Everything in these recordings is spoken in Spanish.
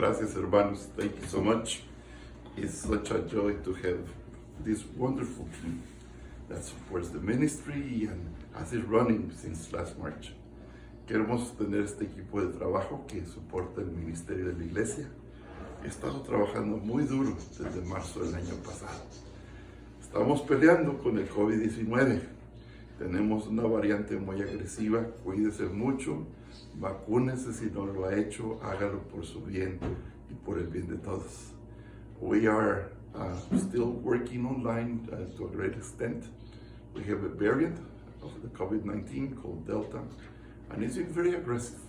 Gracias, hermanos. Thank you so much. It's such a joy to have this wonderful team that supports the ministry and has it running since last March. Queremos tener este equipo de trabajo que soporta el ministerio de la iglesia. He estado trabajando muy duro desde marzo del año pasado. Estamos peleando con el COVID-19. Tenemos una variante muy agresiva. Cuídese mucho. Vacúnese si no lo ha hecho. Hágalo por su bien y por el bien de todos. We are still working online to a great extent. We have a variant of the COVID-19 called Delta, and it's been very aggressive.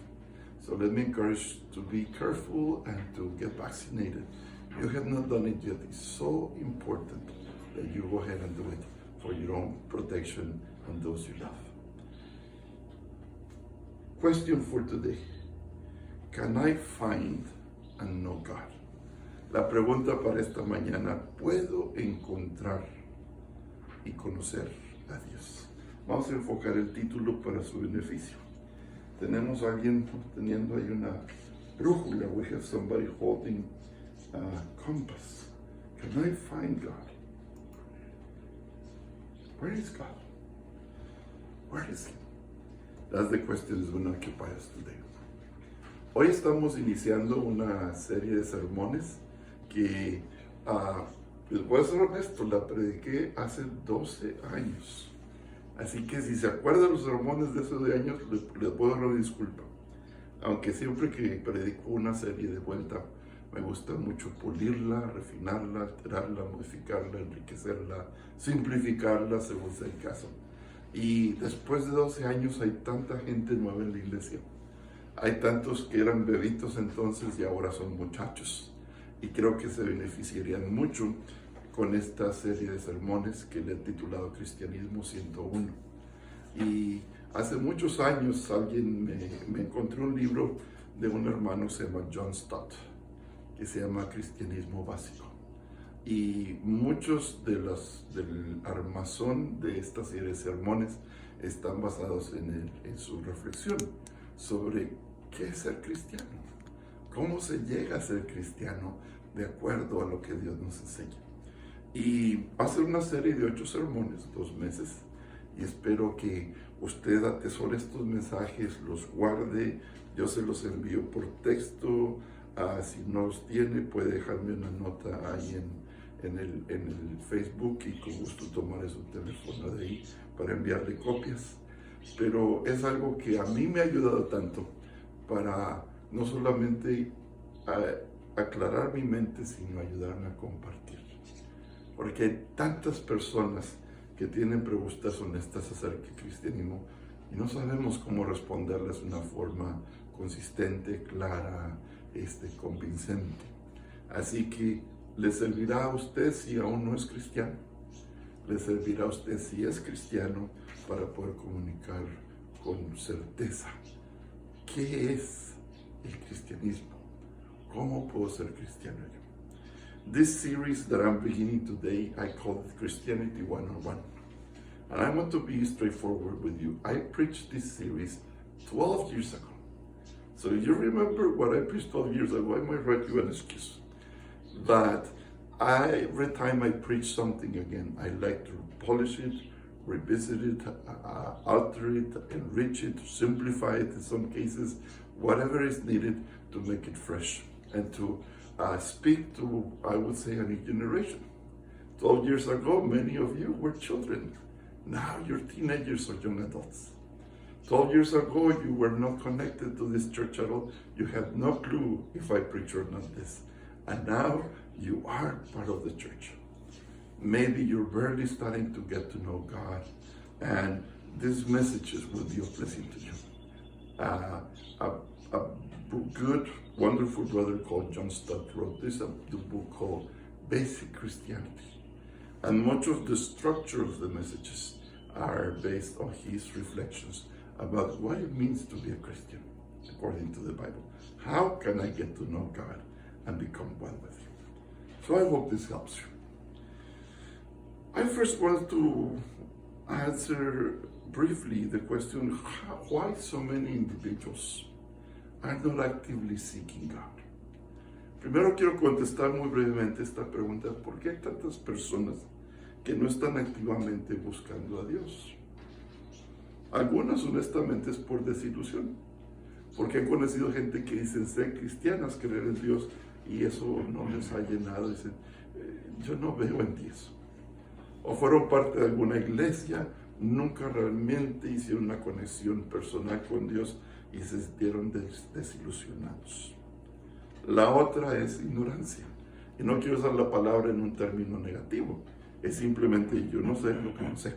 So let me encourage to be careful and to get vaccinated. If you have not done it yet, it's so important that you go ahead and do it for your own protection and those you love. Question for today. Can I find and know God? La pregunta para esta mañana, ¿puedo encontrar y conocer a Dios? Vamos a enfocar el título para su beneficio. Tenemos a alguien teniendo ahí una brújula. We have somebody holding a compass. Can I find God? Where is God? Where is He? That's the question that's going to occupy us today. Hoy estamos iniciando una serie de sermones que, les voy a ser honesto, la prediqué hace 12 años. Así que si se acuerdan los sermones de esos años, les puedo dar una disculpa. Aunque siempre que predico una serie de vuelta, me gusta mucho pulirla, refinarla, alterarla, modificarla, enriquecerla, simplificarla según sea el caso. Y después de 12 años hay tanta gente nueva en la iglesia. Hay tantos que eran bebitos entonces y ahora son muchachos. Y creo que se beneficiarían mucho con esta serie de sermones que le he titulado Cristianismo 101. Y hace muchos años alguien me encontró un libro de un hermano, se llama John Stott, que se llama Cristianismo Básico. Y muchos del armazón de esta serie de sermones están basados en su reflexión sobre qué es ser cristiano, cómo se llega a ser cristiano de acuerdo a lo que Dios nos enseña. Y va a ser una serie de 8 sermones, 2 meses, y espero que usted atesore estos mensajes, los guarde. Yo se los envío por texto. Si no los tiene, puede dejarme una nota ahí en el Facebook y con gusto tomaré su teléfono de ahí para enviarle copias. Pero es algo que a mí me ha ayudado tanto para no solamente aclarar mi mente, sino ayudarme a compartir. Porque hay tantas personas que tienen preguntas honestas acerca del cristianismo y no sabemos cómo responderles de una forma consistente, clara, convincente. Así que le servirá a usted si aún no es cristiano. Le servirá a usted si es cristiano para poder comunicar con certeza qué es el cristianismo. ¿Cómo puedo ser cristiano yo? This series that I'm beginning today, I call it Christianity 101. And I want to be straightforward with you. I preached this series 12 years ago. So if you remember what I preached 12 years ago, I might write you an excuse. But every time I preach something again, I like to polish it, revisit it, alter it, enrich it, simplify it in some cases, whatever is needed to make it fresh and to speak to, I would say, a new generation. 12 years ago, many of you were children. Now you're teenagers or young adults. 12 years ago, you were not connected to this church at all. You had no clue if I preach or not this. And now you are part of the church. Maybe you're barely starting to get to know God, and these messages will be a blessing to you. A good, wonderful brother called John Stott wrote this book called Basic Christianity. And much of the structure of the messages are based on his reflections about what it means to be a Christian, according to the Bible. How can I get to know God and become one with Him? So I hope this helps you. I first want to answer briefly the question, why so many individuals are not actively seeking God? Primero quiero contestar muy brevemente esta pregunta: ¿por qué hay tantas personas que no están activamente buscando a Dios? Algunas honestamente es por desilusión, porque han conocido gente que dicen ser cristianas, creer en Dios, y eso no les ha llenado. Dicen, yo no veo en ti eso. O fueron parte de alguna iglesia, nunca realmente hicieron una conexión personal con Dios y se sintieron desilusionados. La otra es ignorancia. Y no quiero usar la palabra en un término negativo, es simplemente yo no sé lo que no sé.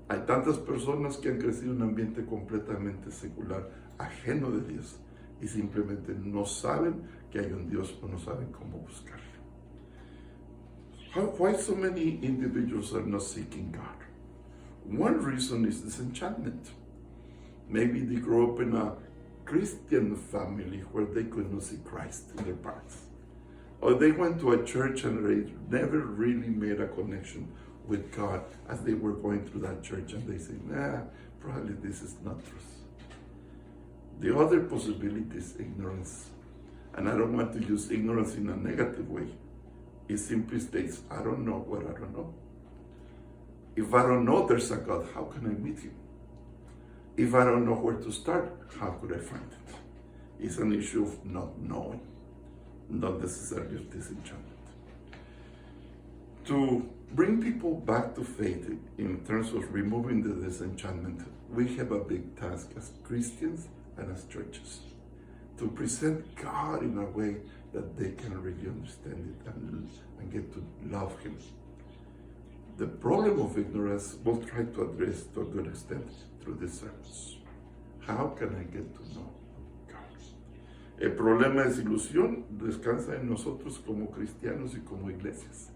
Hay tantas personas que han crecido en un ambiente completamente secular, ajeno de Dios, y simplemente no saben que hay un Dios o no saben cómo buscarlo. Why so many individuals are not seeking God? One reason is disenchantment. Maybe they grew up in a Christian family where they could not see Christ in their parents. Or they went to a church and they never really made a connection with God as they were going through that church, and they say, nah, probably this is not truth. The other possibility is ignorance. And I don't want to use ignorance in a negative way. It simply states, I don't know what I don't know. If I don't know there's a God, how can I meet him? If I don't know where to start, how could I find it? It's an issue of not knowing, not necessarily of disenchantment. To bring people back to faith in terms of removing the disenchantment, we have a big task as Christians and as churches, to present God in a way that they can really understand it and get to love him. The problem of ignorance we'll try to address to a good extent through these sermons. How can I get to know God? El problema de desilusión descansa en nosotros como cristianos y como iglesias,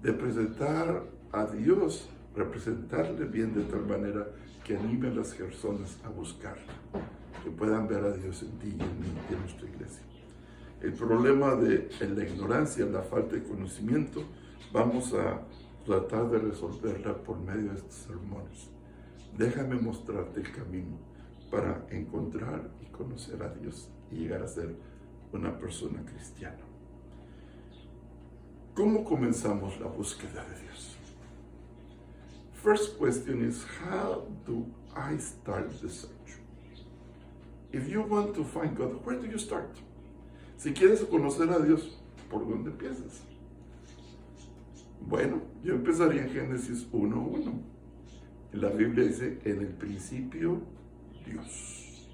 de presentar a Dios, representarle bien de tal manera que anime a las personas a buscarle, que puedan ver a Dios en ti y en mí y en nuestra iglesia. El problema de la ignorancia, la falta de conocimiento, vamos a tratar de resolverla por medio de estos sermones. Déjame mostrarte el camino para encontrar y conocer a Dios y llegar a ser una persona cristiana. ¿Cómo comenzamos la búsqueda de Dios? First question is, how do I start the search? If you want to find God, where do you start? Si quieres conocer a Dios, ¿por dónde empiezas? Bueno, yo empezaría en Génesis 1:1. La Biblia dice, en el principio, Dios.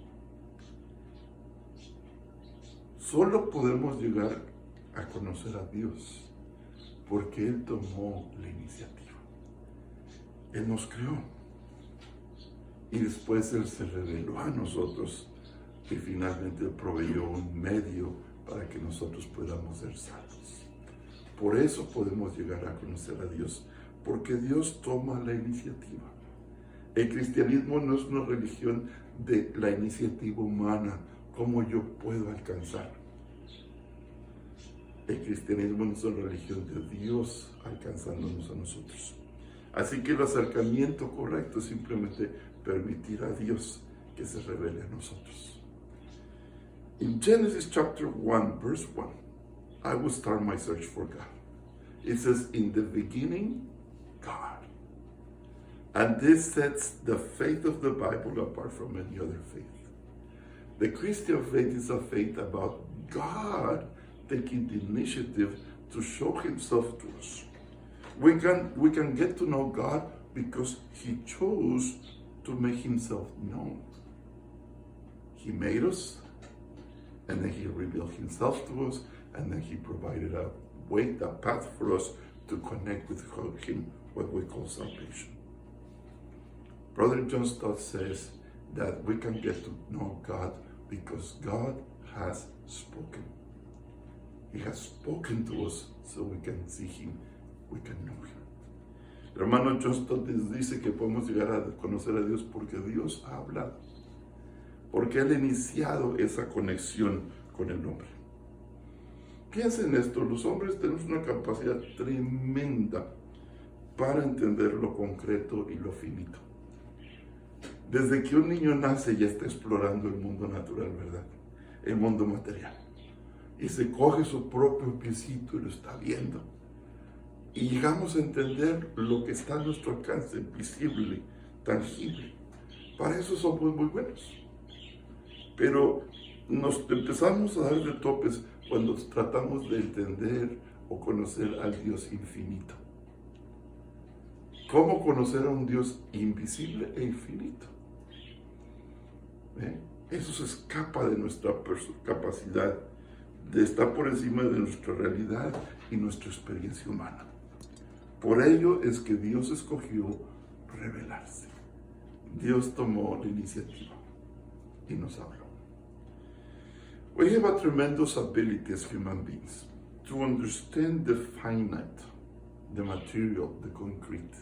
Solo podemos llegar a conocer a Dios porque Él tomó la iniciativa. Él nos creó. Y después Él se reveló a nosotros y finalmente proveyó un medio para que nosotros podamos ser salvos. Por eso podemos llegar a conocer a Dios, porque Dios toma la iniciativa. El cristianismo no es una religión de la iniciativa humana, como yo puedo alcanzar. El cristianismo no es una religión de Dios alcanzándonos a nosotros. Así que el acercamiento correcto es simplemente permitir a Dios que se revele a nosotros. In Genesis chapter 1, verse 1, I will start my search for God. It says, in the beginning, God. And this sets the faith of the Bible apart from any other faith. The Christian faith is a faith about God taking the initiative to show himself to us. We can get to know God because he chose to make himself known. He made us, and then he revealed himself to us, and then he provided a way, a path for us to connect with him, what we call salvation. Brother John Stott says that we can get to know God because God has spoken. He has spoken to us so we can see him, we can know him. El hermano John Stott dice que podemos llegar a conocer a Dios porque Dios ha hablado, porque Él ha iniciado esa conexión con el hombre. Piensen en esto, los hombres tenemos una capacidad tremenda para entender lo concreto y lo finito. Desde que un niño nace ya está explorando el mundo natural, ¿verdad? El mundo material. y se coge su propio piecito y lo está viendo. Y llegamos a entender lo que está a nuestro alcance, visible, tangible. Para eso somos muy buenos. Pero nos empezamos a dar de topes cuando tratamos de entender o conocer al Dios infinito. ¿Cómo conocer a un Dios invisible e infinito? Eso se escapa de nuestra capacidad de estar por encima de nuestra realidad y nuestra experiencia humana. Por ello es que Dios escogió revelarse. Dios tomó la iniciativa y nos habló. We have a tremendous ability as human beings to understand the finite, the material, the concrete.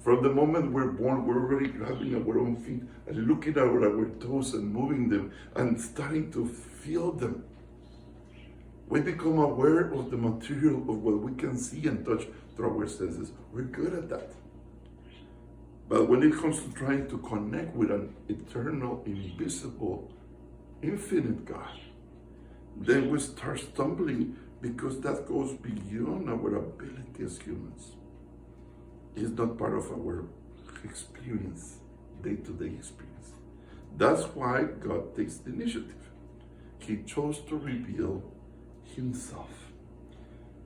From the moment we're born, we're already grabbing our own feet and looking at our toes and moving them and starting to feel them. We become aware of the material of what we can see and touch through our senses. We're good at that. But when it comes to trying to connect with an eternal, invisible, infinite God, then we start stumbling because that goes beyond our ability as humans. It's not part of our experience, day-to-day experience. That's why God takes the initiative. He chose to reveal Himself.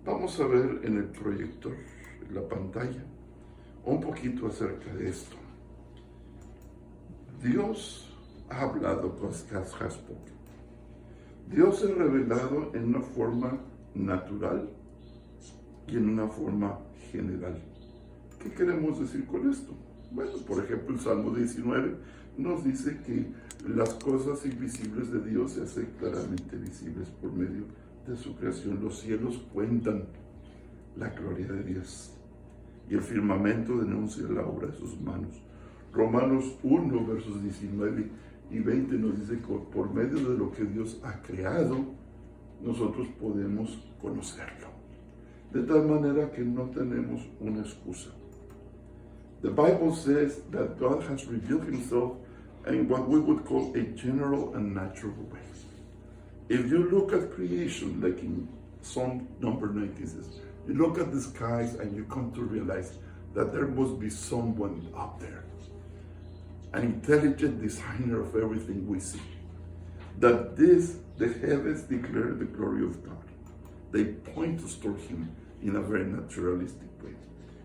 Vamos a ver en el proyector, en la pantalla, un poquito acerca de esto. Dios ha hablado, God has spoken. Dios se ha revelado en una forma natural y en una forma general. ¿Qué queremos decir con esto? Bueno, por ejemplo, el Salmo 19 nos dice que las cosas invisibles de Dios se hacen claramente visibles por medio de su creación. Los cielos cuentan la gloria de Dios y el firmamento denuncia la obra de sus manos. Romanos 1, versos 19 y 20 nos dice que por medio de lo que Dios ha creado, nosotros podemos conocerlo. De tal manera que no tenemos una excusa. The Bible says that God has revealed Himself in what we would call a general and natural way. If you look at creation, like in Psalm number 19 says, you look at the skies and you come to realize that there must be someone up there, an intelligent designer of everything we see. That the heavens declare the glory of God. They point us toward Him in a very naturalistic way.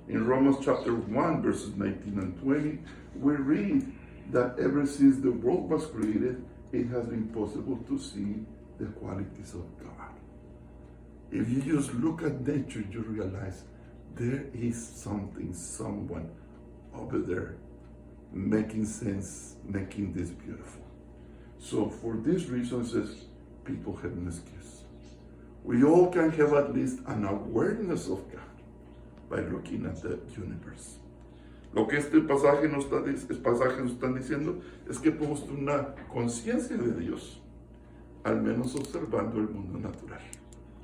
In Romans chapter 1, verses 19 and 20, we read that ever since the world was created, it has been possible to see the qualities of God. If you just look at nature, you realize there is something, someone over there making sense, making this beautiful. So for this reason, says people have an excuse. We all can have at least an awareness of God by looking at the universe. Lo que este pasaje nos están diciendo es que podemos tener una conciencia de Dios, al menos observando el mundo natural,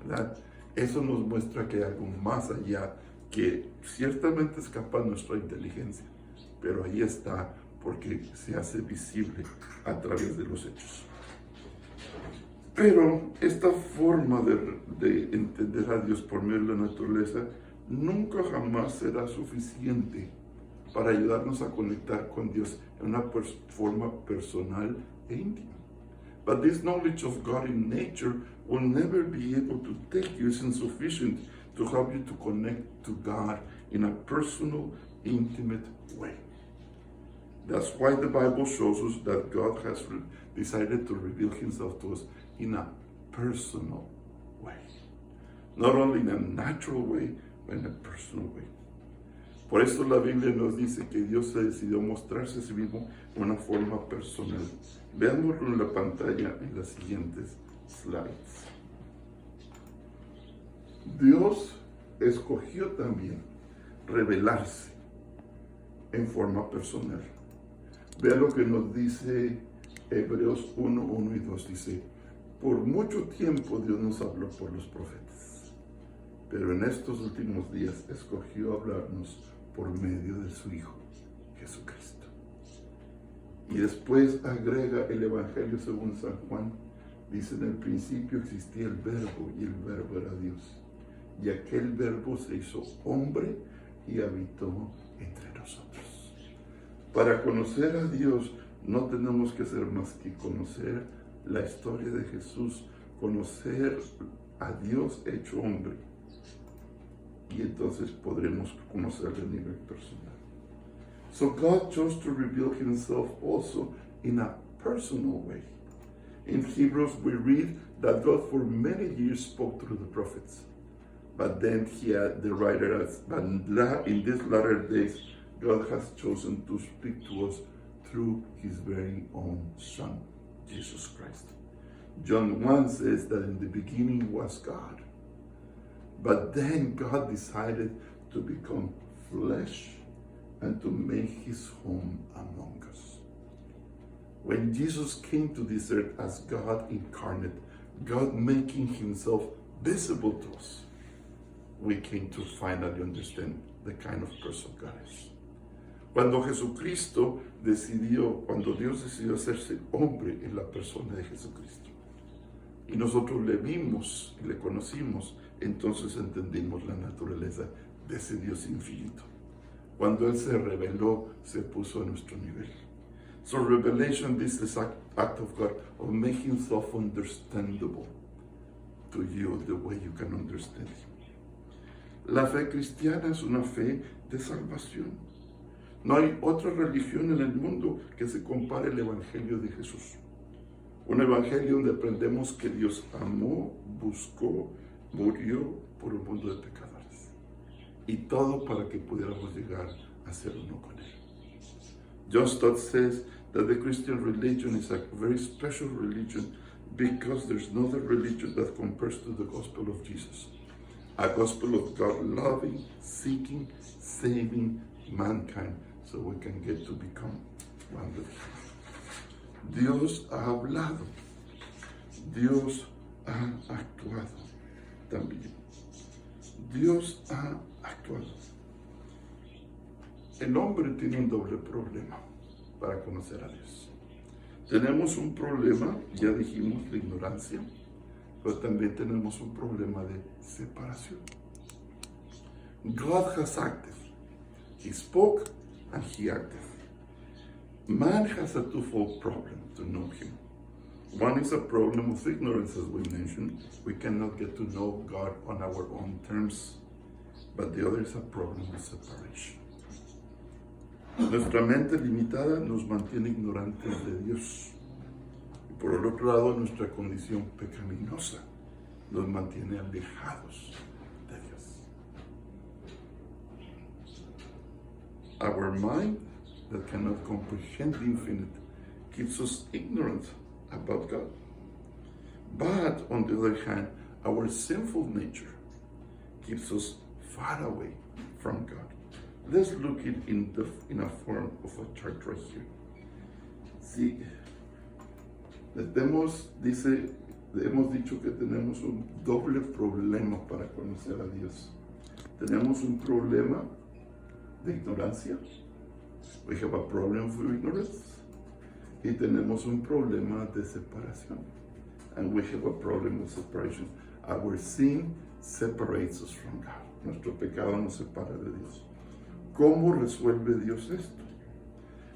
¿verdad? Eso nos muestra que hay algo más allá que ciertamente escapa a nuestra inteligencia, pero ahí está porque se hace visible a través de los hechos. Pero esta forma de entender a Dios por medio de la naturaleza nunca jamás será suficiente para ayudarnos a conectar con Dios en una forma personal e íntima. But this knowledge of God in nature will never be able to take you, is insufficient to help you to connect to God in a personal, intimate way. That's why the Bible shows us that God has decided to reveal Himself to us in a personal way. Not only in a natural way, but in a personal way. Por eso la Biblia nos dice que Dios se decidió mostrarse a sí mismo de una forma personal. Veámoslo en la pantalla en las siguientes slides. Dios escogió también revelarse en forma personal. Vea lo que nos dice Hebreos 1, 1 y 2. Dice, por mucho tiempo Dios nos habló por los profetas, pero en estos últimos días escogió hablarnos por medio de su Hijo, Jesucristo. Y después agrega el Evangelio según San Juan, Dice, en el principio existía el verbo y el verbo era Dios. Y aquel verbo se hizo hombre y habitó entre nosotros. Para conocer a Dios no tenemos que hacer más que conocer la historia de Jesús, conocer a Dios hecho hombre. Y entonces podremos conocerle a nivel personal. So God chose to reveal himself also in a personal way. In Hebrews we read that God for many years spoke through the prophets. But then he had the writer as, but in these latter days, God has chosen to speak to us through his very own Son, Jesus Christ. John 1 says that in the beginning was God. But then God decided to become flesh and to make his home among us. When Jesus came to this earth as God incarnate, God making himself visible to us, we came to finally understand the kind of person God is. Cuando Jesucristo cuando Dios decidió hacerse hombre en la persona de Jesucristo, y nosotros le vimos y le conocimos, entonces entendimos la naturaleza de ese Dios infinito. Cuando Él se reveló, se puso a nuestro nivel. So revelation, this is an act of God of making himself understandable to you the way you can understand him. La fe cristiana es una fe de salvación. No hay otra religión en el mundo que se compare al Evangelio de Jesús. Un Evangelio donde aprendemos que Dios amó, buscó, murió por un mundo de pecadores. Y todo para que pudiéramos llegar a ser uno con Él. John Stott says that the Christian religion is a very special religion because there's no other religion that compares to the gospel of Jesus. A gospel of God loving, seeking, saving mankind so we can get to become one with Him. Dios ha hablado. Dios ha actuado también. Dios ha actuado. El hombre tiene un doble problema para conocer a Dios. Tenemos un problema, ya dijimos, de ignorancia, pero también tenemos un problema de separación. God has acted. He spoke and he acted. Man has a twofold problem to know him. One is a problem of ignorance, as we mentioned. We cannot get to know God on our own terms. But the other is a problem of separation. Nuestra mente limitada nos mantiene ignorantes de Dios. Y por el otro lado, nuestra condición pecaminosa nos mantiene alejados de Dios. Our mind that cannot comprehend the infinite keeps us ignorant about God. But on the other hand, our sinful nature keeps us far away from God. Let's look at it in a form of a chart right here. Sí, hemos dicho que tenemos un doble problema para conocer a Dios. Tenemos un problema de ignorancia. We have a problem of ignorance. Y tenemos un problema de separación. And we have a problem of separation. Our sin separates us from God. Nuestro pecado nos separa de Dios. ¿Cómo resuelve Dios esto?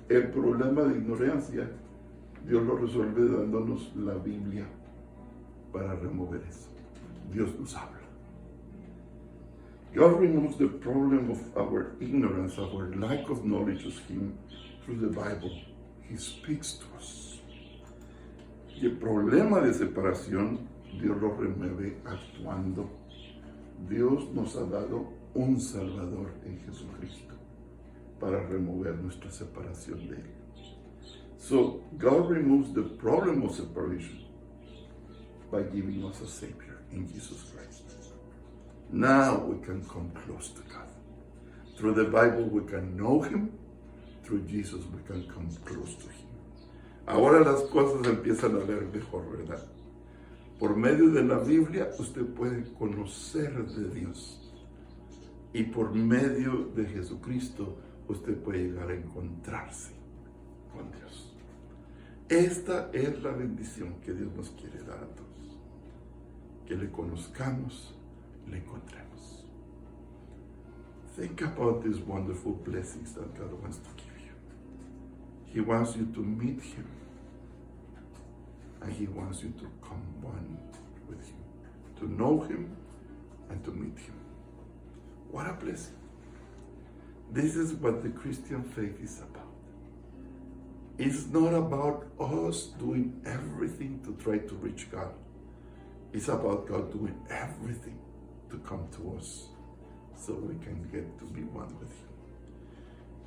El problema de ignorancia, Dios lo resuelve dándonos la Biblia para remover eso. Dios nos habla. God removes the problem of our ignorance, our lack of knowledge of Him through the Bible. He speaks to us. Y el problema de separación, Dios lo remueve actuando. Dios nos ha dado un Salvador en Jesucristo para remover nuestra separación de Él. So, God removes the problem of separation by giving us a Savior in Jesus Christ. Now we can come close to God. Through the Bible we can know Him. Through Jesus we can come close to Him. Ahora las cosas empiezan a ver mejor, ¿verdad? Por medio de la Biblia usted puede conocer de Dios. Y por medio de Jesucristo usted puede llegar a encontrarse con Dios. Esta es la bendición que Dios nos quiere dar a todos. Que le conozcamos, le encontremos. Think about these wonderful blessings that God wants to give you. He wants you to meet Him. And He wants you to come one with Him. To know Him and to meet Him. What a blessing. This is what the Christian faith is about. It's not about us doing everything to try to reach God. It's about God doing everything to come to us so we can get to be one with Him.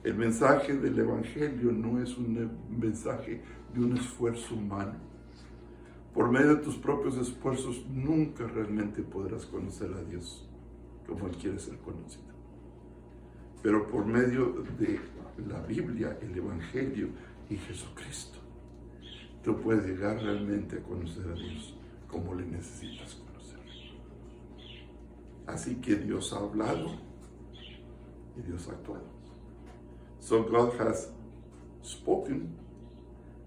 El mensaje del Evangelio no es un mensaje de un esfuerzo humano. Por medio de tus propios esfuerzos nunca realmente podrás conocer a Dios como Él quiere ser conocido. Pero por medio de la Biblia, el Evangelio y Jesucristo, tú puedes llegar realmente a conocer a Dios como le necesitas conocer. Así que Dios ha hablado y Dios ha actuado. So God has spoken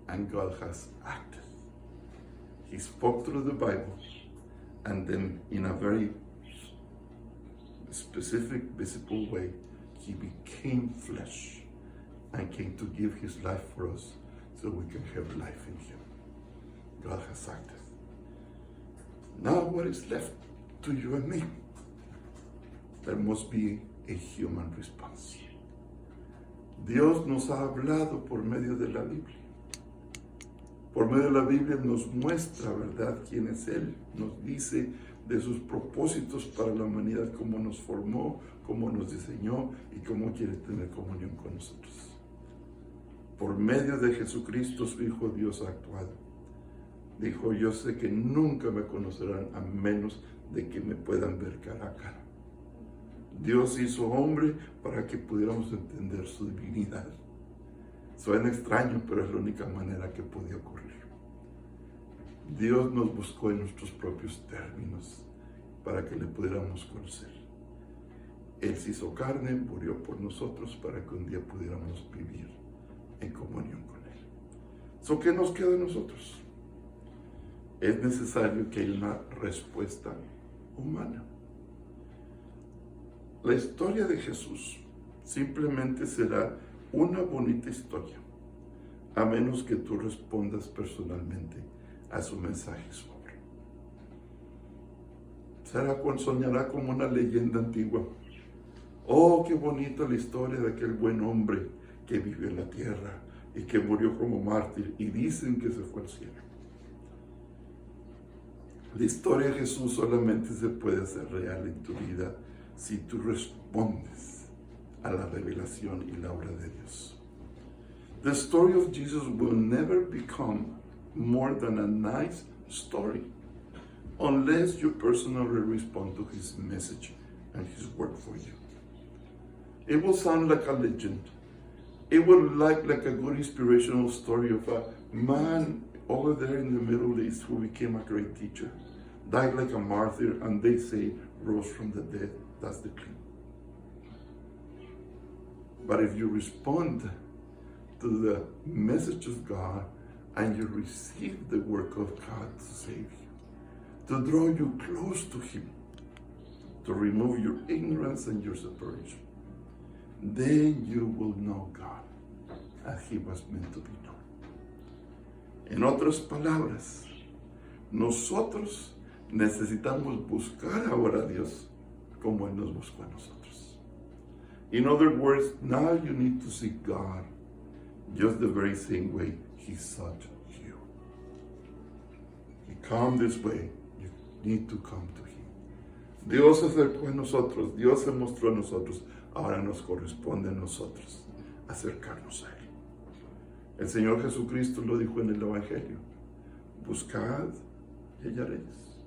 and God has acted. He spoke through the Bible, and then in a very specific, visible way, He became flesh and came to give His life for us so we can have life in Him. God has acted. Now what is left to you and me? There must be a human response. Dios nos ha hablado por medio de la Biblia. Por medio de la Biblia nos muestra, ¿verdad?, quién es Él. Nos dice de sus propósitos para la humanidad, cómo nos formó, cómo nos diseñó y cómo quiere tener comunión con nosotros. Por medio de Jesucristo, su Hijo, Dios ha actuado. Dijo, yo sé que nunca me conocerán a menos de que me puedan ver cara a cara. Dios hizo hombre para que pudiéramos entender su divinidad. Suena extraño, pero es la única manera que podía ocurrir. Dios nos buscó en nuestros propios términos para que le pudiéramos conocer. Él se hizo carne, murió por nosotros para que un día pudiéramos vivir en comunión con Él. So, ¿qué nos queda a nosotros? Es necesario que haya una respuesta humana. La historia de Jesús simplemente será una bonita historia, a menos que tú respondas personalmente a su mensaje y su obra. Soñará como una leyenda antigua. Oh, qué bonita la historia de aquel buen hombre que vivió en la tierra y que murió como mártir y dicen que se fue al cielo. La historia de Jesús solamente se puede hacer real en tu vida si tú respondes a la revelación y la obra de Dios. The story of Jesus will never become more than a nice story unless you personally respond to His message and His work for you. It will sound like a legend. It will look like a good inspirational story of a man over there in the Middle East who became a great teacher, died like a martyr, and they say rose from the dead. That's the claim. But if you respond to the message of God and you receive the work of God to save you, to draw you close to Him, to remove your ignorance and your separation, then you will know God as He was meant to be known. En otras palabras, nosotros necesitamos buscar ahora a Dios como Él nos buscó a nosotros. In other words, now you need to seek God just the very same way He sought you. He come this way, you need to come to Him. Dios se acercó a nosotros, Dios se mostró a nosotros, ahora nos corresponde a nosotros acercarnos a Él. El Señor Jesucristo lo dijo en el Evangelio: buscad y hallaréis,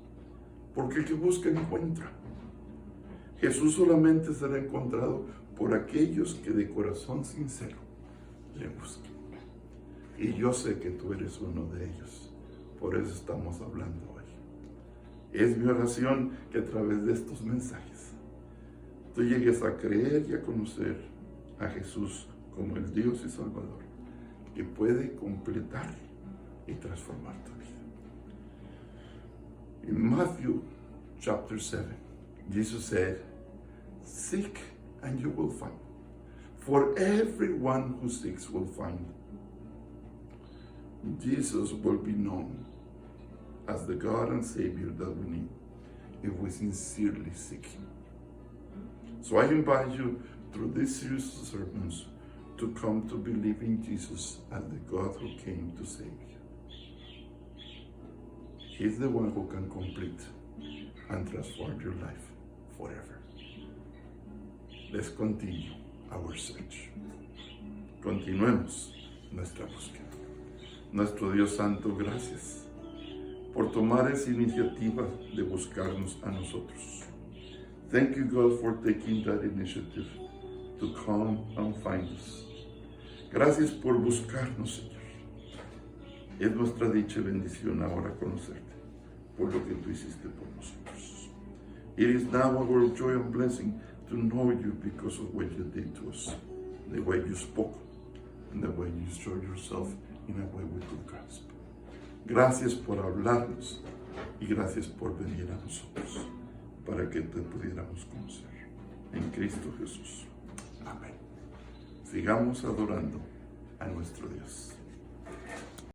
porque el que busca encuentra. Jesús solamente será encontrado por aquellos que de corazón sincero le busquen. Y yo sé que tú eres uno de ellos, por eso estamos hablando hoy. Es mi oración que a través de estos mensajes tú llegues a creer y a conocer a Jesús como el Dios y Salvador, que puede completar y transformar tu vida. In Matthew chapter 7, Jesus said, "Seek and you will find. For everyone who seeks will find." Jesus will be known as the God and Savior that we need if we sincerely seek Him. So I invite you through these series of sermons to come to believe in Jesus as the God who came to save you. He's the one who can complete and transform your life forever. Let's continue our search. Continuemos nuestra búsqueda. Nuestro Dios Santo, gracias por tomar esa iniciativa de buscarnos a nosotros. Thank you, God, for taking that initiative to come and find us. Gracias por buscarnos, Señor. Es nuestra dicha y bendición ahora conocerte por lo que tú hiciste por nosotros. It is now our joy and blessing to know you because of what you did to us, the way you spoke, and the way you showed yourself in a way we could grasp. Gracias por hablarnos y gracias por venir a nosotros para que te pudiéramos conocer. En Cristo Jesús. Amén. Sigamos adorando a nuestro Dios.